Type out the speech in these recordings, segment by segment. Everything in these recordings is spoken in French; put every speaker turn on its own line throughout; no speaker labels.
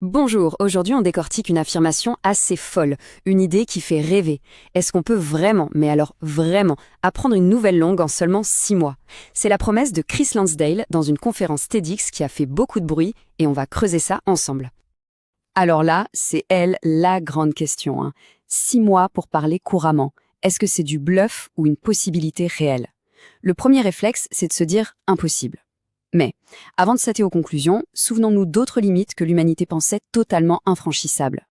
Bonjour, aujourd'hui on décortique une affirmation assez folle, une idée qui fait rêver. Est-ce qu'on peut vraiment, mais alors vraiment, apprendre une nouvelle langue en seulement 6 mois? C'est la promesse de Chris Lansdale dans une conférence TEDx qui a fait beaucoup de bruit et on va creuser ça ensemble. Alors là, c'est elle la grande question. 6 mois pour parler couramment. Est-ce que c'est du bluff ou une possibilité réelle? Le premier réflexe, c'est de se dire impossible. Mais, avant de s'attaquer aux conclusions, souvenons-nous d'autres limites que l'humanité pensait totalement infranchissables.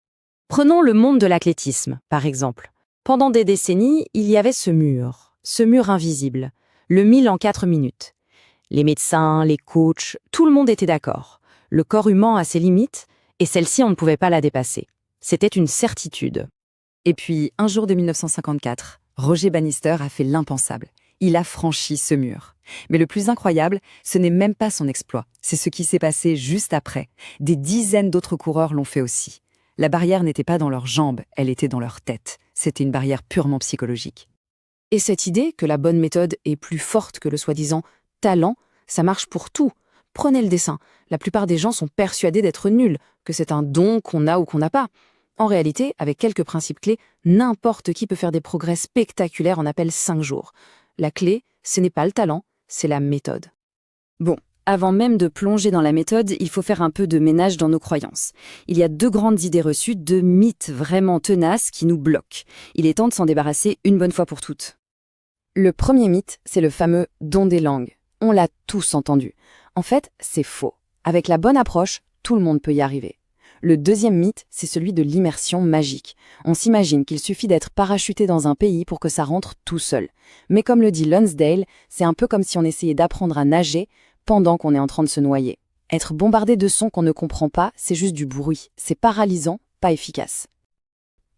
Prenons le monde de l'athlétisme, par exemple. Pendant des décennies, il y avait ce mur invisible, le 1000 en 4 minutes. Les médecins, les coachs, tout le monde était d'accord. Le corps humain a ses limites, et celle-ci, on ne pouvait pas la dépasser. C'était une certitude.
Et puis, un jour de 1954, Roger Bannister a fait l'impensable. Il a franchi ce mur. Mais le plus incroyable, ce n'est même pas son exploit, c'est ce qui s'est passé juste après. Des dizaines d'autres coureurs l'ont fait aussi. La barrière n'était pas dans leurs jambes, elle était dans leur tête. C'était une barrière purement psychologique. Et cette idée que la bonne méthode est plus forte que le soi-disant talent, ça marche pour tout. Prenez le dessin. La plupart des gens sont persuadés d'être nuls, que c'est un don qu'on a ou qu'on n'a pas. En réalité, avec quelques principes clés, n'importe qui peut faire des progrès spectaculaires en à peine 5 jours. La clé, ce n'est pas le talent, c'est la méthode. Bon, avant même de plonger dans la méthode, il faut faire un peu de ménage dans nos croyances. Il y a 2 grandes idées reçues, 2 mythes vraiment tenaces qui nous bloquent. Il est temps de s'en débarrasser une bonne fois pour toutes. Le premier mythe, c'est le fameux don des langues. On l'a tous entendu. En fait, c'est faux. Avec la bonne approche, tout le monde peut y arriver. Le deuxième mythe, c'est celui de l'immersion magique. On s'imagine qu'il suffit d'être parachuté dans un pays pour que ça rentre tout seul. Mais comme le dit Lonsdale, c'est un peu comme si on essayait d'apprendre à nager pendant qu'on est en train de se noyer. Être bombardé de sons qu'on ne comprend pas, c'est juste du bruit. C'est paralysant, pas efficace.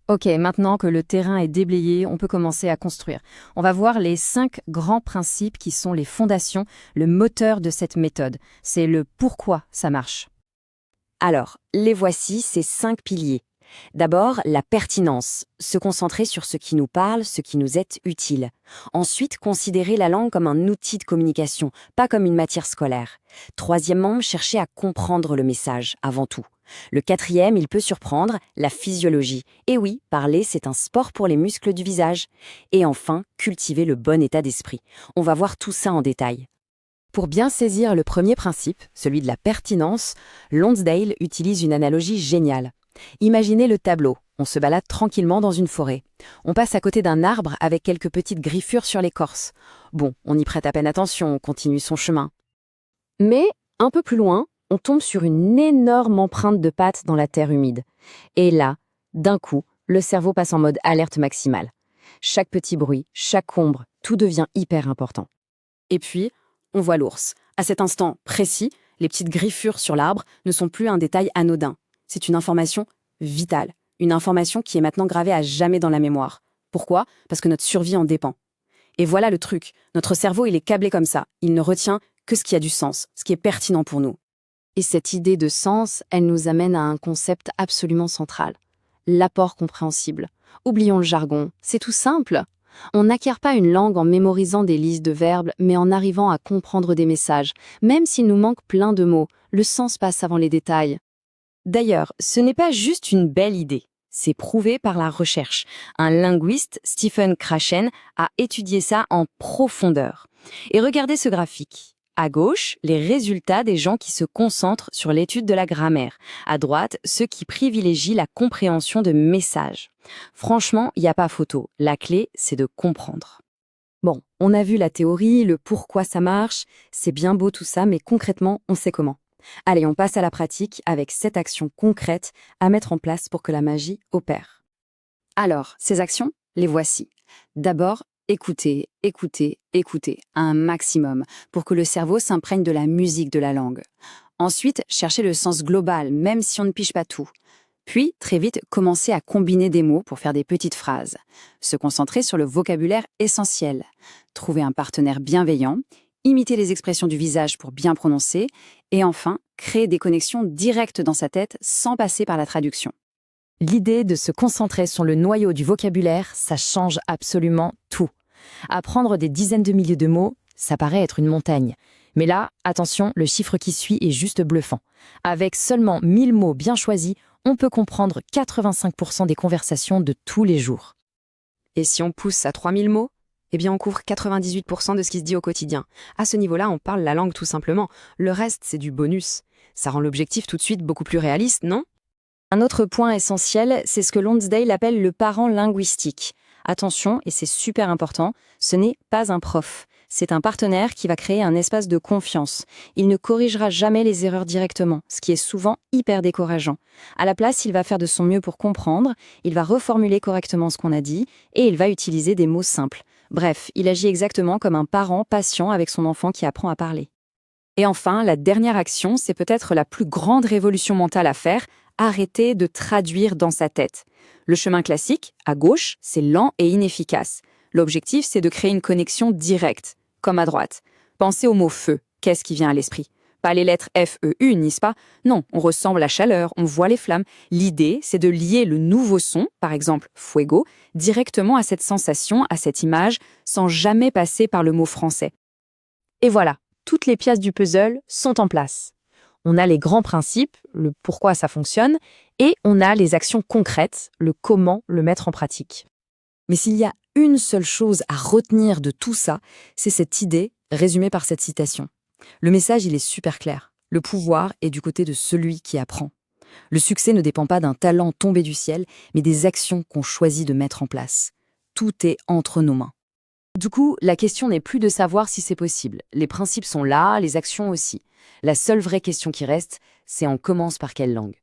Ok, maintenant que le terrain est déblayé, on peut commencer à construire. On va voir les 5 grands principes qui sont les fondations, le moteur de cette méthode. C'est le pourquoi ça marche.
Alors, les voici, ces 5 piliers. D'abord, la pertinence, se concentrer sur ce qui nous parle, ce qui nous est utile. Ensuite, considérer la langue comme un outil de communication, pas comme une matière scolaire. Troisièmement, chercher à comprendre le message, avant tout. Le quatrième, il peut surprendre, la physiologie. Et oui, parler, c'est un sport pour les muscles du visage. Et enfin, cultiver le bon état d'esprit. On va voir tout ça en détail. Pour bien saisir le premier principe, celui de la pertinence, Lonsdale utilise une analogie géniale. Imaginez le tableau. On se balade tranquillement dans une forêt. On passe à côté d'un arbre avec quelques petites griffures sur l'écorce. Bon, on y prête à peine attention, on continue son chemin. Mais, un peu plus loin, on tombe sur une énorme empreinte de pattes dans la terre humide. Et là, d'un coup, le cerveau passe en mode alerte maximale. Chaque petit bruit, chaque ombre, tout devient hyper important. Et puis, on voit l'ours. À cet instant précis, les petites griffures sur l'arbre ne sont plus un détail anodin. C'est une information vitale, une information qui est maintenant gravée à jamais dans la mémoire. Pourquoi? Parce que notre survie en dépend. Et voilà le truc, notre cerveau il est câblé comme ça, il ne retient que ce qui a du sens, ce qui est pertinent pour nous. Et cette idée de sens, elle nous amène à un concept absolument central, l'apport compréhensible. Oublions le jargon, c'est tout simple. On n'acquiert pas une langue en mémorisant des listes de verbes, mais en arrivant à comprendre des messages. Même s'il nous manque plein de mots, le sens passe avant les détails. D'ailleurs, ce n'est pas juste une belle idée. C'est prouvé par la recherche. Un linguiste, Stephen Krashen, a étudié ça en profondeur. Et regardez ce graphique. À gauche, les résultats des gens qui se concentrent sur l'étude de la grammaire. À droite, ceux qui privilégient la compréhension de messages. Franchement, il n'y a pas photo. La clé, c'est de comprendre. Bon, on a vu la théorie, le pourquoi ça marche. C'est bien beau tout ça, mais concrètement, on sait comment. Allez, on passe à la pratique avec 7 actions concrètes à mettre en place pour que la magie opère. Alors, ces actions, les voici. D'abord, écoutez, écoutez, écoutez, un maximum, pour que le cerveau s'imprègne de la musique de la langue. Ensuite, cherchez le sens global, même si on ne pige pas tout. Puis, très vite, commencez à combiner des mots pour faire des petites phrases. Se concentrer sur le vocabulaire essentiel. Trouver un partenaire bienveillant. Imiter les expressions du visage pour bien prononcer. Et enfin, créer des connexions directes dans sa tête sans passer par la traduction. L'idée de se concentrer sur le noyau du vocabulaire, ça change absolument tout. Apprendre des dizaines de milliers de mots, ça paraît être une montagne. Mais là, attention, le chiffre qui suit est juste bluffant. Avec seulement 1000 mots bien choisis, on peut comprendre 85% des conversations de tous les jours.
Et si on pousse à 3000 mots, eh bien on couvre 98% de ce qui se dit au quotidien. À ce niveau-là, on parle la langue tout simplement. Le reste, c'est du bonus. Ça rend l'objectif tout de suite beaucoup plus réaliste, non?
Un autre point essentiel, c'est ce que Lonsdale appelle le parent linguistique. Attention, et c'est super important, ce n'est pas un prof. C'est un partenaire qui va créer un espace de confiance. Il ne corrigera jamais les erreurs directement, ce qui est souvent hyper décourageant. À la place, il va faire de son mieux pour comprendre, il va reformuler correctement ce qu'on a dit, et il va utiliser des mots simples. Bref, il agit exactement comme un parent patient avec son enfant qui apprend à parler. Et enfin, la dernière action, c'est peut-être la plus grande révolution mentale à faire, arrêter de traduire dans sa tête. Le chemin classique, à gauche, c'est lent et inefficace. L'objectif, c'est de créer une connexion directe, comme à droite. Pensez au mot feu. Qu'est-ce qui vient à l'esprit? Pas les lettres F, E, U, n'est-ce pas? Non, on ressent la chaleur, on voit les flammes. L'idée, c'est de lier le nouveau son, par exemple fuego, directement à cette sensation, à cette image, sans jamais passer par le mot français. Et voilà, toutes les pièces du puzzle sont en place. On a les grands principes, le pourquoi ça fonctionne, et on a les actions concrètes, le comment le mettre en pratique.
Mais s'il y a une seule chose à retenir de tout ça, c'est cette idée résumée par cette citation. Le message, il est super clair. Le pouvoir est du côté de celui qui apprend. Le succès ne dépend pas d'un talent tombé du ciel, mais des actions qu'on choisit de mettre en place. Tout est entre nos mains.
Du coup, la question n'est plus de savoir si c'est possible. Les principes sont là, les actions aussi. La seule vraie question qui reste, c'est on commence par quelle langue?